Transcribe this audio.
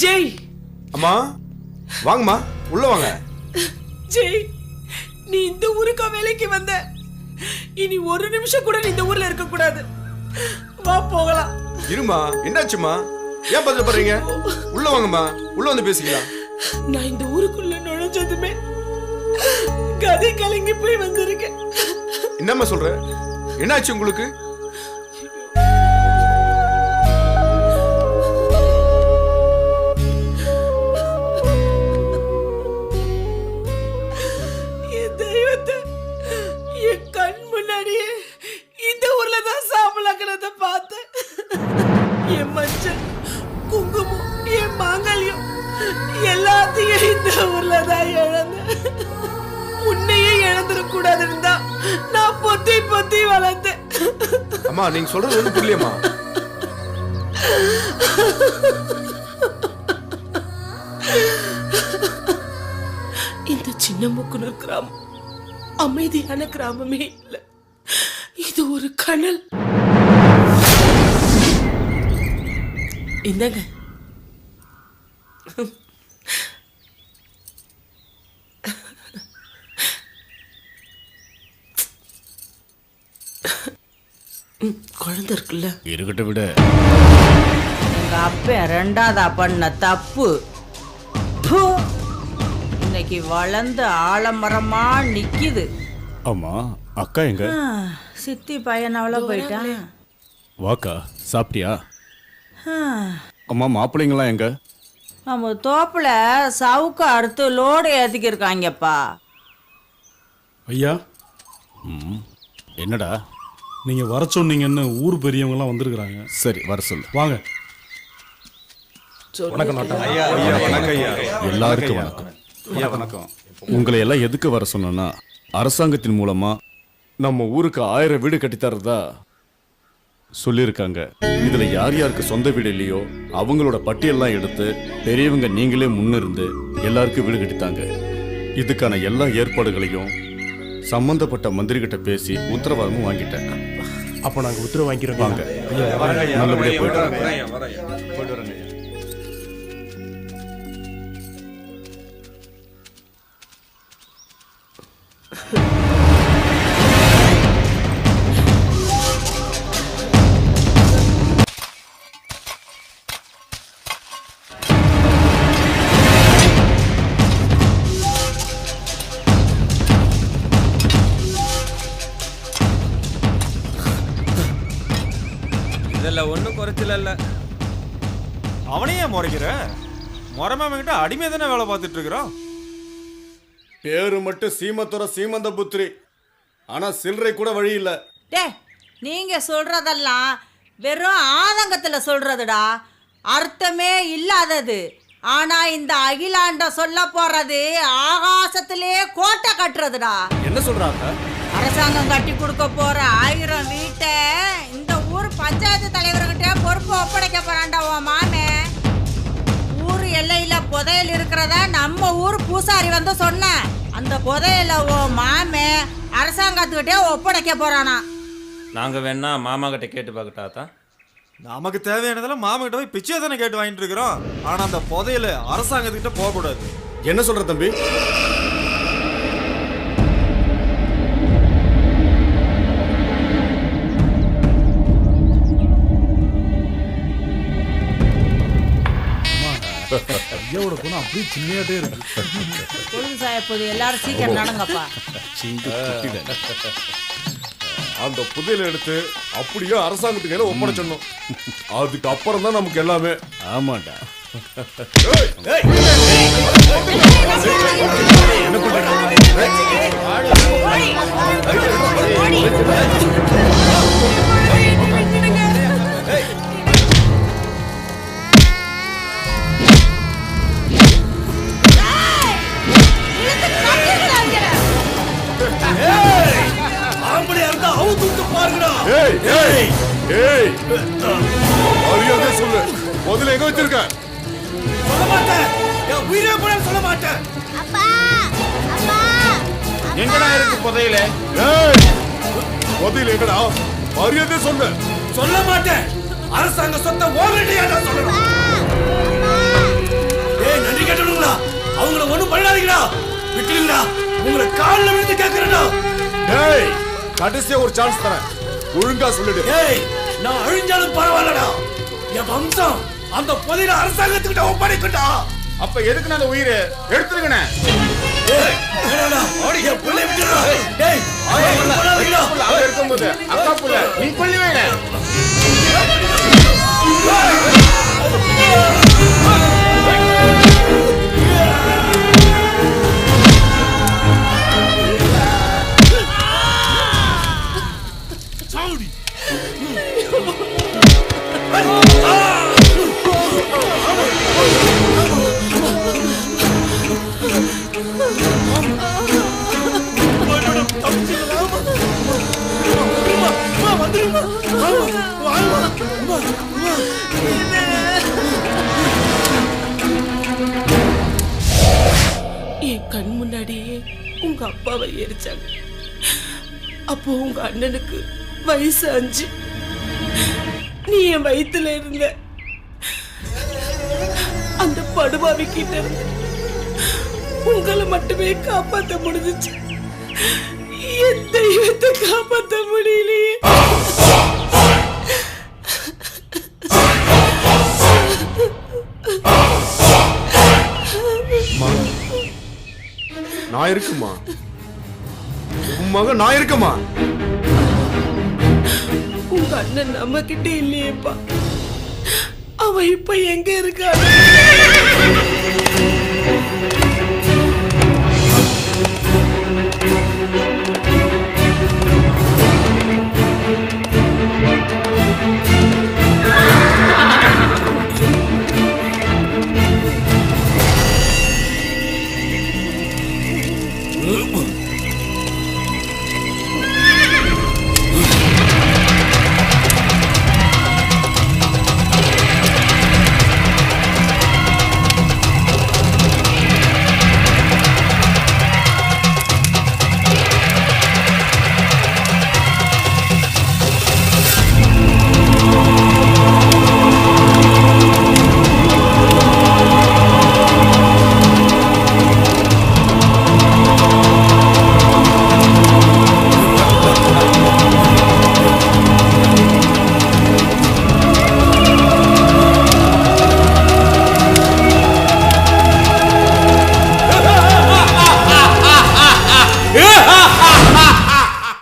ஜெய். அம்மா வாங்கம்மா, உள்ள வாங்க. ஜெய், நீ இந்த ஊருக்கு வேலைக்கு வந்த, இனி ஒரு நிமிஷம் கூட நீ இந்த ஊர்ல இருக்க கூடாது. வா போகலாம். இருமா, என்னாச்சுமா? ஏன் பதறப்படுறீங்க? உள்ள வாங்கம்மா, உள்ள வந்து பேசிக்கலாம். நான் இந்த ஊருக்குள்ள நுழைஞ்சதுமே கதை கலங்கி போய் வந்திருக்கேன். என்னம்மா சொல்ற? என்னாச்சு உங்களுக்கு? என் தெய்வத்தை என் கண் முன்னாடியே இந்த ஊர்ல தான் சாம்பலாக்கிறத பார்த்தேன். என் மஞ்சள், குங்குமம், என் மாங்கல்யம் எல்லாத்தையும் இந்த ஊர்ல தான் இழந்தேன். உன்னையே இழந்துடக்கூடாதுன்னு தான் நான் பொத்தி பொத்தி வளர்த்தேன். அம்மா நீங்க சொல்றது ஒண்ணும் புரியலையம்மா. இந்த சின்ன முக்குனூர் கிராமம் அமைதியான கிராமமே இல்லை. இது ஒரு கனல். இந்தங்க குழந்தை இருக்குல்ல, இருக்கட்ட விட. எங்க அப்ப ரெண்டாவதா பண்ண தப்பு இன்னைக்கு வளர்ந்து ஆலமரமா நிக்குது. ஆமா, அக்கா எங்க? சித்தி பையன் அவ்வளோ போயிட்டான். வாக்கா, சாப்பிட்டியா? அம்மா, மாப்பிள்ளைங்களாம் எங்க? நம்ம தோப்புல சவுக்க அறுத்து லோடு ஏத்திக்கிருக்காங்கப்பா. ஐயா, என்னடா? நீங்க வர சொன்னீங்கன்னு ஊர் பெரியவங்கலாம் வந்திருக்கிறாங்க. சரி, வர சொல்லு. வாங்க. வணக்கம் ஐயா. வணக்கம் ஐயா. எல்லாருக்கும் வணக்கம். வணக்கம். உங்களை எல்லாம் எதுக்கு வர சொன்னா, அரசாங்கத்தின் மூலமா நம்ம ஊருக்கு 1000 வீடு கட்டித்தரதா சொல்லியிருக்காங்க. இதுல யார் யாருக்கு சொந்த வீடு இல்லையோ அவங்களோட பட்டியெல்லாம் எடுத்து பெரியவங்க நீங்களே முன்னிருந்து எல்லாருக்கும் வீடு கட்டித்தாங்க. இதுக்கான எல்லா ஏற்பாடுகளையும் சம்பந்தப்பட்ட மந்திரி கிட்ட பேசி உத்தரவாதமும் வாங்கிட்டேன். அப்போ நாங்க உத்தரவு வாங்கிக்கிறோம். வாங்க, நல்லபடியா போயிட்டு வாங்க. இதெல்லாம் ஒன்றும் குறைச்சல இல்லை. அவனையே முறைக்கிற முறைமாமங்கிட்ட அடிமை தானே வேலை பார்த்துட்டு இருக்கிறோம். பேரு மட்டும் சீமத்துற சீமந்த புத்திரி, ஆனா சில்லறை கூட வழி இல்ல. டே, நீங்க சொல்றதெல்லாம் வெறும் ஆதங்கத்துல சொல்றதுடா, அர்த்தமே இல்லாதது. ஆனா இந்த அகிலாண்ட சொல்ல போறது ஆகாசத்திலே கோட்டை கட்டுறதுடா. என்ன சொல்றாங்க? அரசாங்கம் கட்டி கொடுக்க போற 1000 வீட்டை இந்த ஊர் பஞ்சாயத்து தலைவர்கிட்ட பொறுப்பு ஒப்படைக்க போறான்டா உன் மாமே. ஊர் எல்லையில புதையல் இருக்கிறதா நம்ம ஊர் பூசாரி வந்து சொன்ன. அந்த புதையல உன் மாமே அரசாங்கத்துக்கிட்டே ஒப்படைக்க போறானா. நாங்க வேணா மாமா கிட்ட கேட்டு பார்க்கட்டா? நமக்கு தேவையானதெல்லாம் மாமா கிட்ட போய் பிச்சை தானே கேட்டு வாங்கிட்டு இருக்கிறோம். ஆனா அந்த புதையல அரசாங்கத்துக்கிட்ட போக கூடாது. என்ன சொல்ற தம்பி? ஐயாவோட குணம் அப்படியே சின்னையாட்டே இருக்கு. பொழுது சாயப்போது எல்லாரும் சீக்கிரம் நடங்கப்பா. அந்த புதையல எடுத்து அப்படியே அரசாங்கத்துக்கு ஒப்படைச்சிடணும். அதுக்கு அப்புறம் தான் நமக்கு எல்லாமே. ஆமாண்டா. என்ன பண்றீங்க? சொல்லு, முதல்ல எங்க வச்சிருக்க? சொல்ல மாட்டேன், என் உயிரே கூட சொல்ல மாட்டேன். எங்கடா இருக்கு புதையல? புதையல எங்கடா? மரியாதை சொல்லு. சொல்ல மாட்டேன். அரசாங்க சொத்தை ஓவரடியா சொல்லணும். கால்ல விழுந்து கேக்குறேன்டா. டேய் கடைசியா ஒரு சான்ஸ் தரேன், ஒழுங்கா சொல்லிடு. ஏய், நான் அழிஞ்சாலும் பரவாயில்லடா, என் வம்சம் அந்த புதையில அரசாங்கத்துக்கிட்ட ஒப்படைக்கட்டா. அப்ப எதுக்கு நான் அந்த உயிரை எடுத்துருக்கனே? என் பிள்ளை விட்டுடா. டேய், கொல்லாதீங்கடா. அவ இருக்கும்போது அக்கா புள்ள நீ கொல்லுவேங்க. என் கண் முன்னாடியே உங்க அப்பாவை எரிச்சாங்க. அப்போ உங்க அண்ணனுக்கு வயசு 5. நீ என் வயித்துல இருந்த. அந்த படுபாவி கிட்ட இருந்து உங்களை மட்டுமே காப்பாற்ற முடிஞ்சிச்சு. என் தெய்வத்தை காப்பாற்ற முடியலையே. நான் இருக்குமா, உன் மகன் நான் இருக்கமா. உங்க அண்ணன் நம்ம கிட்ட இல்லையேப்பா. அவன் இப்ப எங்க இருக்கான்?